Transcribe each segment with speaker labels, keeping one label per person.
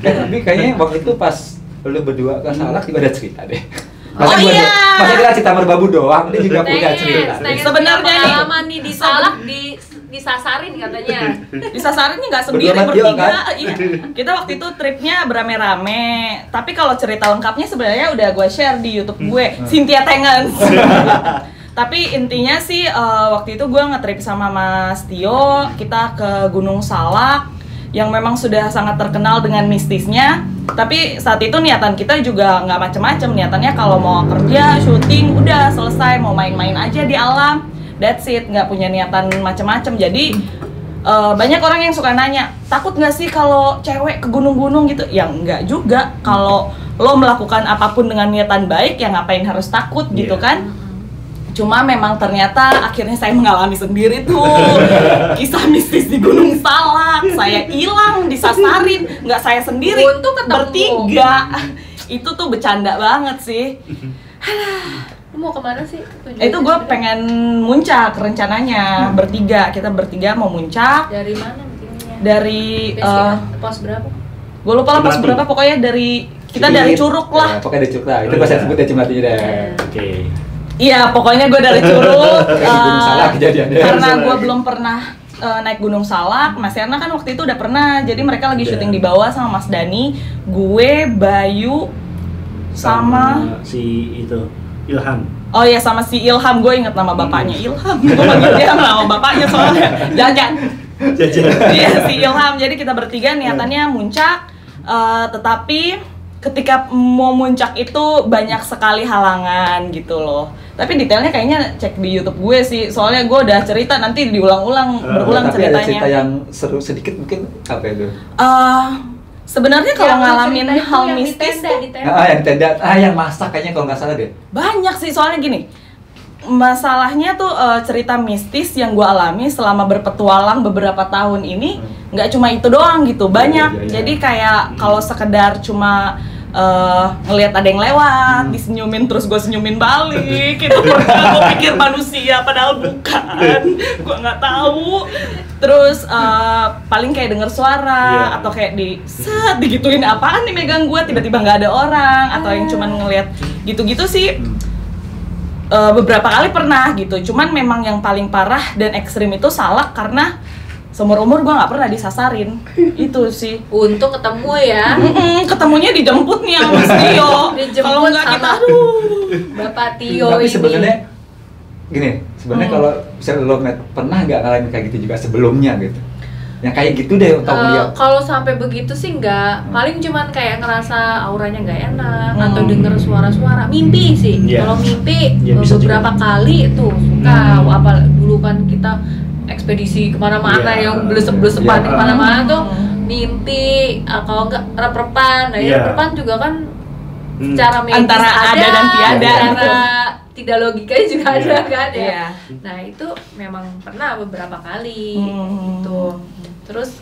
Speaker 1: Tapi kayaknya waktu itu pas lu berdua ke Salak juga ada cerita deh.
Speaker 2: Oh iya.
Speaker 1: Masa kita cerita merbabu doang, dia juga punya cerita.
Speaker 2: Sebenarnya
Speaker 3: pengalaman nih di Salak disasarin katanya.
Speaker 2: Disasarinnya nggak sendiri, bertiga. Iya. Kita waktu itu tripnya berame-rame. Tapi kalau cerita lengkapnya sebenarnya udah gue share di YouTube gue, Cynthia Tengens. Tapi intinya sih waktu itu gue nge-trip sama Mas Tio, kita ke Gunung Salak yang memang sudah sangat terkenal dengan mistisnya. Tapi saat itu niatan kita juga nggak macem-macem, niatannya kalau mau kerja, syuting, udah selesai, mau main-main aja di alam. That's it, nggak punya niatan macem-macem. Jadi banyak orang yang suka nanya, takut nggak sih kalau cewek ke gunung-gunung gitu? Ya nggak juga. Kalau lo melakukan apapun dengan niatan baik, ya ngapain harus takut gitu kan? Cuma memang ternyata akhirnya saya mengalami sendiri tuh kisah mistis di Gunung Salak. Saya hilang, disasarin, nggak saya sendiri, bertiga. Itu tuh bercanda banget sih.
Speaker 3: Lu mau kemana sih?
Speaker 2: Itu gue pengen muncak rencananya, bertiga. Kita bertiga mau muncak.
Speaker 3: Dari mana bikinnya?
Speaker 2: Dari
Speaker 3: pos berapa?
Speaker 2: gue lupa lah pos berapa, pokoknya dari kita dari Curug lah.
Speaker 1: Ya, pokoknya dari Curug lah. Itu pas saya sebut ya Cimatinya deh.
Speaker 4: Oke.
Speaker 2: Iya, pokoknya gue dari Curug.
Speaker 1: Gunung Salak kejadiannya.
Speaker 2: Karena gue belum pernah naik Gunung Salak, Mas Erna kan waktu itu udah pernah. Jadi mereka lagi syuting di bawah sama Mas Dani, gue, Bayu, sama
Speaker 4: si itu Ilham.
Speaker 2: Oh iya, sama si Ilham, gue inget nama bapaknya Ilham. Gue panggil dia nama bapaknya soalnya Jajan. Iya, si Ilham. Jadi kita bertiga niatannya muncak, tetapi ketika mau muncak itu banyak sekali halangan gitu loh. Tapi detailnya kayaknya cek di YouTube gue sih. Soalnya gue udah cerita, nanti diulang-ulang, berulang
Speaker 1: tapi
Speaker 2: ceritanya.
Speaker 1: Ada cerita yang seru sedikit mungkin apa itu?
Speaker 2: Sebenarnya kalau ngalamin hal mistis tuh,
Speaker 1: yang tenda, yang masak kayaknya kalau nggak salah deh.
Speaker 2: banyak sih, soalnya gini. Masalahnya tuh cerita mistis yang gue alami selama berpetualang beberapa tahun ini nggak cuma itu doang gitu, banyak. Jadi kayak kalau sekedar cuma ngelihat ada yang lewat, disenyumin terus gue senyumin balik, itu gue pikir manusia padahal bukan, gue nggak tahu. Terus paling kayak denger suara atau kayak digituin apaan nih megang gue, tiba-tiba nggak ada orang, atau yang cuman ngelihat gitu-gitu sih. Beberapa kali pernah gitu, cuman memang yang paling parah dan ekstrim itu Salak karena seumur-umur gue nggak pernah disasarin. Itu sih.
Speaker 3: Untung ketemu ya.
Speaker 2: Ketemunya dijemput nih sama Mas Tio. Kalau nggak kita,
Speaker 3: Bapak Tio
Speaker 1: Tapi
Speaker 3: ini.
Speaker 1: sebenarnya gini, sebenarnya kalau misalnya lo pernah nggak ngalamin kayak gitu juga sebelumnya gitu? Yang kayak gitu deh untuk lihat.
Speaker 3: Kalau sampai begitu sih nggak, paling cuman kayak ngerasa auranya nggak enak atau denger suara-suara, mimpi sih. Kalau mimpi beberapa kali tuh suka. Apa dulu kan kita ekspedisi kemana-mana yang blesep-blesepan kemana-mana tuh mimpi, kalau nggak rep-repan. Nah rep-repan juga kan secara medis
Speaker 2: antara ada dan tiada,
Speaker 3: secara tidak logikanya juga ada kan ya. Nah itu memang pernah beberapa kali gitu. Terus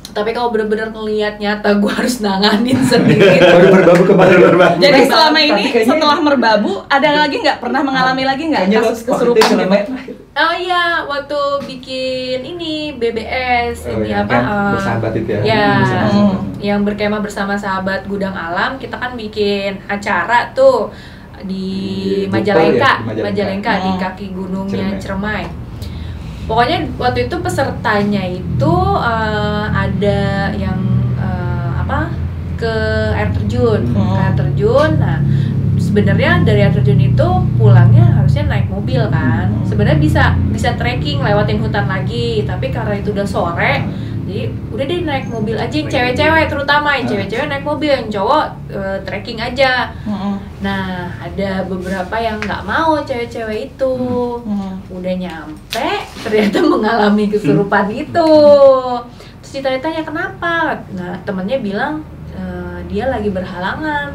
Speaker 3: tapi kalau bener-bener ngelihat nyata gue harus nanganin sendiri.
Speaker 1: Baru merbabu kemarin.
Speaker 2: Jadi selama ini setelah merbabu ada lagi nggak pernah mengalami lagi nggak kasus kesurupan gitu?
Speaker 3: Oh iya, waktu bikin ini BBS ini apa?
Speaker 1: Kan, bersahabat itu ya.
Speaker 3: Ya, yang berkemah bersama sahabat Gudang Alam, kita kan bikin acara tuh di Majalengka, di kaki gunungnya Ciremai. Pokoknya waktu itu pesertanya itu ada yang ke air terjun, Nah, sebenarnya dari air terjun itu pulangnya harusnya naik mobil kan. Sebenarnya bisa trekking lewatin hutan lagi, tapi karena itu udah sore, jadi udah deh naik mobil aja yang cewek-cewek, terutama yang cewek-cewek naik mobil, yang cowok trekking aja. Nah, ada beberapa yang nggak mau cewek-cewek itu. Udah nyampe, ternyata mengalami kesurupan itu. Terus ditanya-tanya kenapa? Nah, temennya bilang dia lagi berhalangan.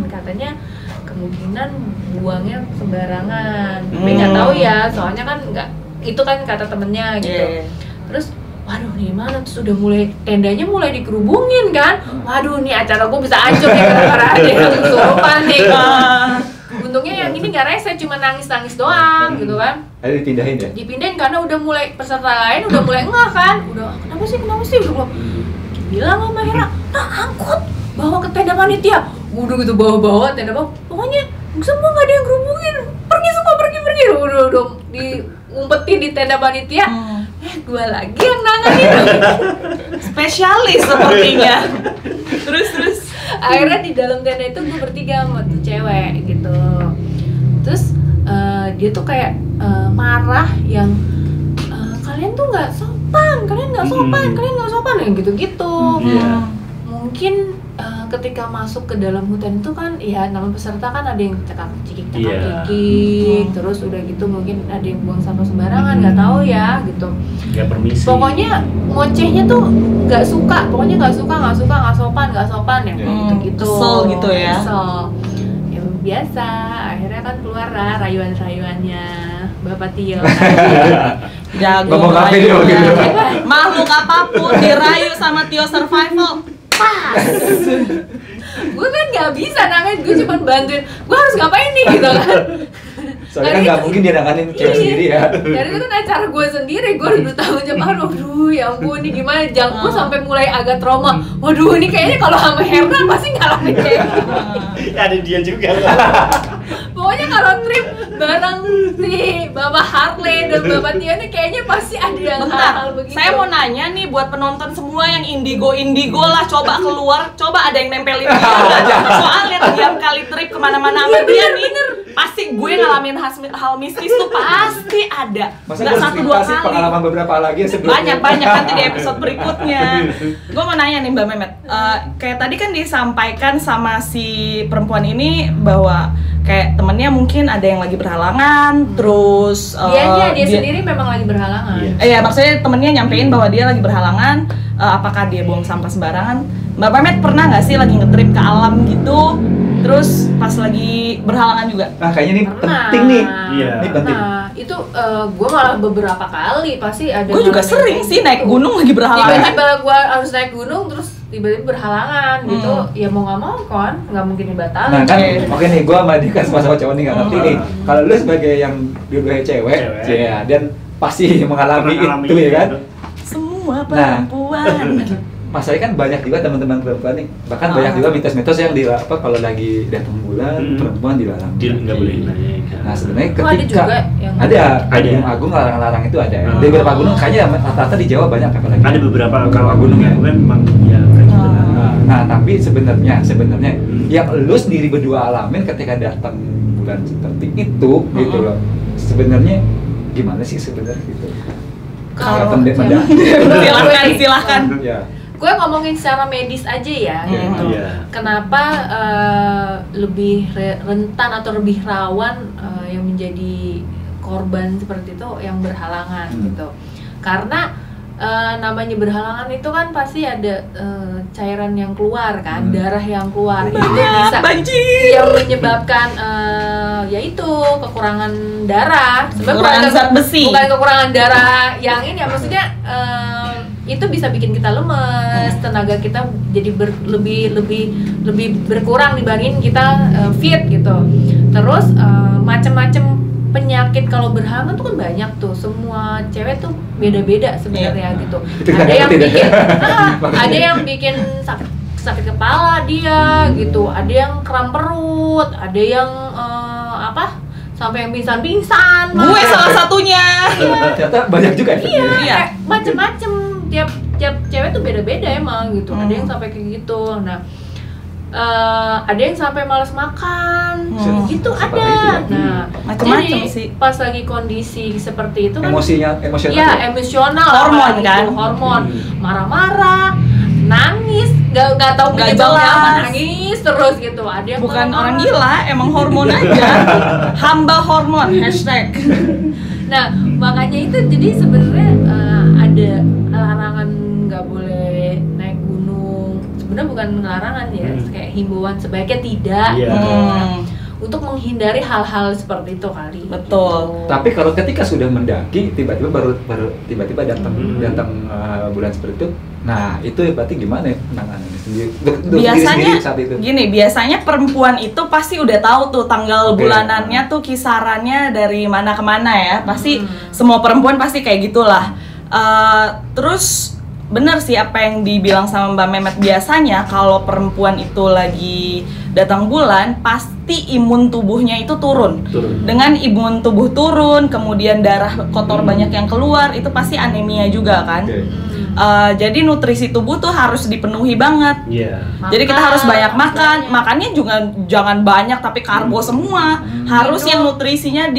Speaker 3: Katanya kemungkinan buangnya sembarangan. Tapi nggak tahu ya, soalnya kan nggak, itu kan kata temennya gitu. Terus waduh gimana, terus udah mulai tendanya mulai dikerubungin kan. Waduh nih acara gue bisa hancur nih gara-gara ada yang kesurupan nih. Untungnya yang ini nggak rese, cuma nangis-nangis doang gitu kan.
Speaker 1: Ayo dipindahin ya?
Speaker 3: Dipindahin karena udah mulai peserta lain udah mulai ngeh kan. Udah kenapa sih udah bilang sama Hera, nah angkut bawa ke tenda panitia. Udah gitu bawa tenda bawah, pokoknya semua nggak ada yang gerubungin, pergi semua pergi. Udah diumpetin di tenda panitia. Gue lagi yang nanganin.
Speaker 2: Spesialis sepertinya. Terus
Speaker 3: Akhirnya di dalam tenda itu gue bertiga sama tuh cewek gitu. Terus dia tuh kayak marah yang kalian tuh nggak sopan, kalian nggak sopan yang gitu-gitu. Mungkin ketika masuk ke dalam hutan itu kan ya nama peserta kan ada yang cekik terus udah gitu mungkin ada yang buang sampah sembarangan, nggak tahu ya gitu.
Speaker 4: Nggak permisi.
Speaker 3: Pokoknya ngocehnya tuh nggak suka, nggak sopan ya gitu.
Speaker 2: Kesel gitu ya.
Speaker 3: Kesel. Ya biasa, akhirnya kan keluar lah rayuan-rayuannya Bapak Tio.
Speaker 2: Jago
Speaker 1: merayu.
Speaker 2: Makhluk apapun dirayu sama Tio Survival. Pas.
Speaker 3: Gue kan nggak bisa nanganin, gue cuma bantuin. Gue harus ngapain nih gitu kan?
Speaker 1: Soalnya kan nggak mungkin dia nanganin cewek sendiri ya.
Speaker 3: Dari itu kan acara gue sendiri, gue udah tanggung jawab. Aduh, ya ampun, ini gimana? Gue sampai mulai agak trauma. Waduh, ini kayaknya kalau sama Herna pasti ngalamin kayak gitu.
Speaker 4: Ada dia juga.
Speaker 3: Pokoknya kalau trip bareng si Bapak Harley dan Bapak Tio ini kayaknya pasti ada yang hal begitu.
Speaker 2: Saya mau nanya nih buat penonton semua yang indigo lah, coba keluar, coba ada yang nempelin dia. Soalnya tiap kali trip kemana-mana sama dia nih, pasti gue ngalamin hal mistis tuh pasti ada. Nggak 1-2 kali.
Speaker 1: Pengalaman beberapa lagi sebelumnya.
Speaker 2: Banyak nanti di episode berikutnya. Gue mau nanya nih Mbak Memet, kayak tadi kan disampaikan sama si perempuan ini bahwa kayak temennya mungkin ada yang lagi berhalangan, terus
Speaker 3: dia sendiri memang lagi berhalangan.
Speaker 2: Iya, maksudnya temennya nyampein bahwa dia lagi berhalangan, apakah dia buang sampah sembarangan. Mbak Memet pernah nggak sih lagi ngetrip ke alam gitu, terus pas lagi berhalangan juga?
Speaker 1: Nah kayaknya ini penting nih.
Speaker 4: Iya.
Speaker 1: Ini penting.
Speaker 3: Itu gue malah beberapa kali pasti ada.
Speaker 2: Gue juga sering sih naik gunung lagi berhalangan.
Speaker 3: Tiba-tiba gue harus naik gunung terus tiba-tiba berhalangan gitu, ya mau nggak mau kan, nggak mungkin dibatalin.
Speaker 1: Nah kan, oke nih, gue sama dia kan sama-sama cowok nih nggak ngerti nih. Kalau lu sebagai yang dua-duanya cewek, ya, dan pasti mengalami itu ya kan.
Speaker 2: Semua perempuan.
Speaker 1: Masalahnya kan banyak juga teman-teman perempuan nih, bahkan banyak juga mitos-mitos yang kalau lagi datang bulan perempuan dilarang.
Speaker 4: Nggak boleh naik.
Speaker 1: Nah sebenarnya
Speaker 3: ada
Speaker 1: ketika
Speaker 3: juga yang
Speaker 1: Gunung Agung larang-larang itu ada. Di beberapa gunung kayaknya rata-rata di Jawa banyak apalagi.
Speaker 4: Ada beberapa kalau gunung yang memang ya kayak gitu.
Speaker 1: Nah tapi sebenarnya yang lu sendiri berdua alamin ketika datang bulan seperti itu gitu loh. Sebenarnya gimana sih sebenarnya gitu?
Speaker 3: Kalau
Speaker 2: silahkan.
Speaker 1: Ya.
Speaker 3: Gue ngomongin secara medis aja ya, gitu. Kenapa lebih rentan atau lebih rawan yang menjadi korban seperti itu yang berhalangan gitu? Karena namanya berhalangan itu kan pasti ada cairan yang keluar kan, darah yang keluar, itu bisa yang menyebabkan yaitu kekurangan darah.
Speaker 2: Kekurangan zat besi.
Speaker 3: Bukan kekurangan darah yang ini ya, maksudnya itu bisa bikin kita lemes, tenaga kita jadi lebih berkurang dibanding kita fit gitu. Terus macam-macam penyakit kalau berhalangan tuh kan banyak tuh, semua cewek tuh beda-beda sebenarnya gitu. Ada yang bikin sakit kepala dia gitu, ada yang kram perut, ada yang sampai yang pingsan.
Speaker 2: Gue salah satunya.
Speaker 1: Ternyata banyak juga.
Speaker 2: Iya.
Speaker 3: Macem-macem, tiap cewek tuh beda-beda emang gitu. Ada yang sampai kayak gitu. Nah, ada yang sampai malas makan, gitu ada. Nah,
Speaker 2: macam-macam
Speaker 3: sih. Pas lagi kondisi seperti itu kan,
Speaker 1: emosional.
Speaker 3: Ya, emosional.
Speaker 2: Hormon kan,
Speaker 3: hormon. Marah-marah, nangis, nggak tahu penyebabnya apa, nangis terus gitu. Ada yang
Speaker 2: bukan orang gila, emang hormon aja. Hamba hormon #.
Speaker 3: Nah, makanya itu jadi sebenarnya ada larangan nggak boleh naik gunung. Sebenarnya bukan larangan ya, kayak himbauan sebaiknya tidak. Untuk menghindari hal-hal seperti itu kali.
Speaker 2: Betul.
Speaker 1: Tapi kalau ketika sudah mendaki, tiba-tiba baru tiba-tiba datang bulan seperti itu, nah itu berarti gimana ya penanganannya sendiri?
Speaker 2: Biasanya
Speaker 1: saat itu.
Speaker 2: Gini, biasanya perempuan itu pasti udah tahu tuh tanggal bulanannya tuh kisarannya dari mana ke mana ya. Pasti semua perempuan pasti kayak gitulah. Terus bener sih apa yang dibilang sama Mbak Memet. Biasanya kalau perempuan itu lagi datang bulan, pasti imun tubuhnya itu turun. Dengan imun tubuh turun, kemudian darah kotor banyak yang keluar, itu pasti anemia juga kan. Jadi nutrisi tubuh tuh harus dipenuhi banget. Jadi kita harus banyak makan. Makannya juga jangan banyak tapi karbo semua. Harus yang nutrisinya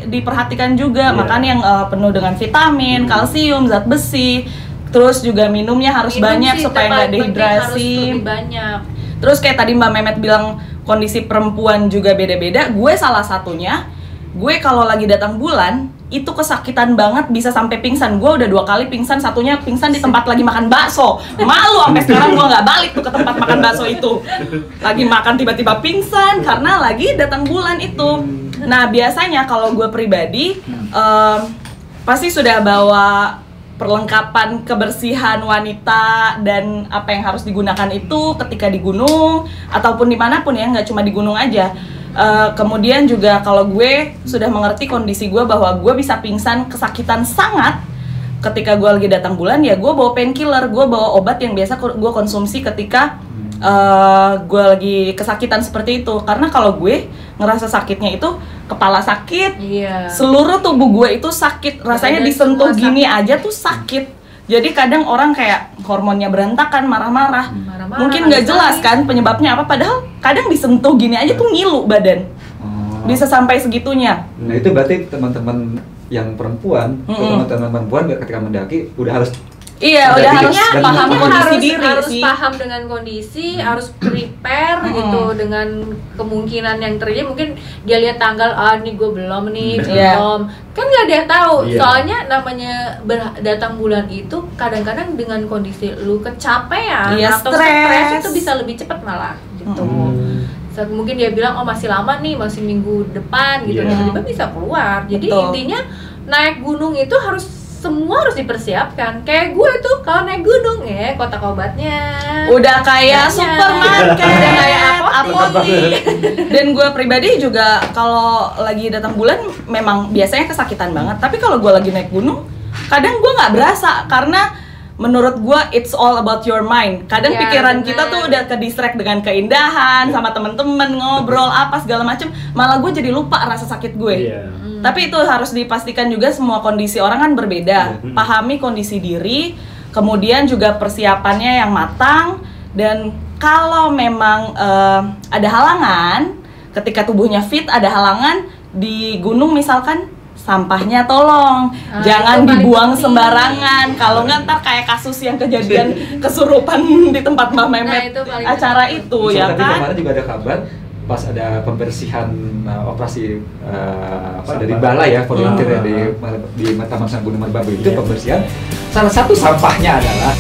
Speaker 2: diperhatikan juga. Makan yang penuh dengan vitamin, kalsium, zat besi. Terus juga minumnya harus banyak supaya nggak dehidrasi. Terus kayak tadi Mbak Memet bilang kondisi perempuan juga beda-beda. Gue salah satunya. Gue kalau lagi datang bulan itu kesakitan banget, bisa sampai pingsan. Gue udah 2 kali pingsan, satunya pingsan di tempat lagi makan bakso. Malu sampai sekarang gue nggak balik tuh ke tempat makan bakso itu. Lagi makan tiba-tiba pingsan karena lagi datang bulan itu. Nah biasanya kalau gue pribadi pasti sudah bawa perlengkapan kebersihan wanita dan apa yang harus digunakan itu ketika di gunung ataupun dimanapun ya, nggak cuma di gunung aja. Kemudian juga kalau gue sudah mengerti kondisi gue bahwa gue bisa pingsan kesakitan sangat ketika gue lagi datang bulan, ya gue bawa painkiller, gue bawa obat yang biasa gue konsumsi ketika gue lagi kesakitan seperti itu. Karena kalau gue ngerasa sakitnya itu kepala sakit, seluruh tubuh gue itu sakit, rasanya disentuh gini aja tuh sakit. Jadi kadang orang kayak hormonnya berantakan, marah-marah. Mungkin nggak jelas kan penyebabnya apa, padahal kadang disentuh gini aja tuh ngilu badan. Bisa sampai segitunya.
Speaker 1: Nah itu berarti teman-teman yang perempuan, teman-teman perempuan ketika mendaki udah harus
Speaker 2: udah harusnya paham kondisi diri
Speaker 3: harus
Speaker 2: sih.
Speaker 3: Paham dengan kondisi, harus prepare gitu dengan kemungkinan yang terjadi. Mungkin dia lihat tanggal, nih gue belum nih, belum. Kan nggak ada yang tahu. Soalnya namanya datang bulan itu kadang-kadang dengan kondisi lu kecapean atau stres itu bisa lebih cepat malah gitu. Saat mungkin dia bilang masih lama nih, masih minggu depan gitu, tiba-tiba bisa keluar. Jadi intinya naik gunung itu semua harus dipersiapkan. Kayak gue tuh kalau naik gunung kotak obatnya
Speaker 2: udah kayak supermarket, udah kayak apotik. Dan gue pribadi juga kalau lagi datang bulan memang biasanya kesakitan banget. Tapi kalau gue lagi naik gunung, kadang gue nggak berasa karena menurut gue it's all about your mind. Kadang pikiran kita tuh udah ke distract dengan keindahan, sama temen-temen ngobrol apa segala macem, malah gue jadi lupa rasa sakit gue. Tapi itu harus dipastikan juga semua kondisi orang kan berbeda. Pahami kondisi diri, kemudian juga persiapannya yang matang. Dan kalau memang ada halangan, ketika tubuhnya fit ada halangan di gunung misalkan, sampahnya tolong jangan dibuang sembarangan. Kalau nggak ntar kayak kasus yang kejadian kesurupan di tempat Mbak Memet acara itu ya kan.
Speaker 1: Kemarin juga ada kabar pas ada pembersihan operasi dari balai ya volunteer di Taman Nasional Gunung Merbabu itu pembersihan, salah satu sampahnya adalah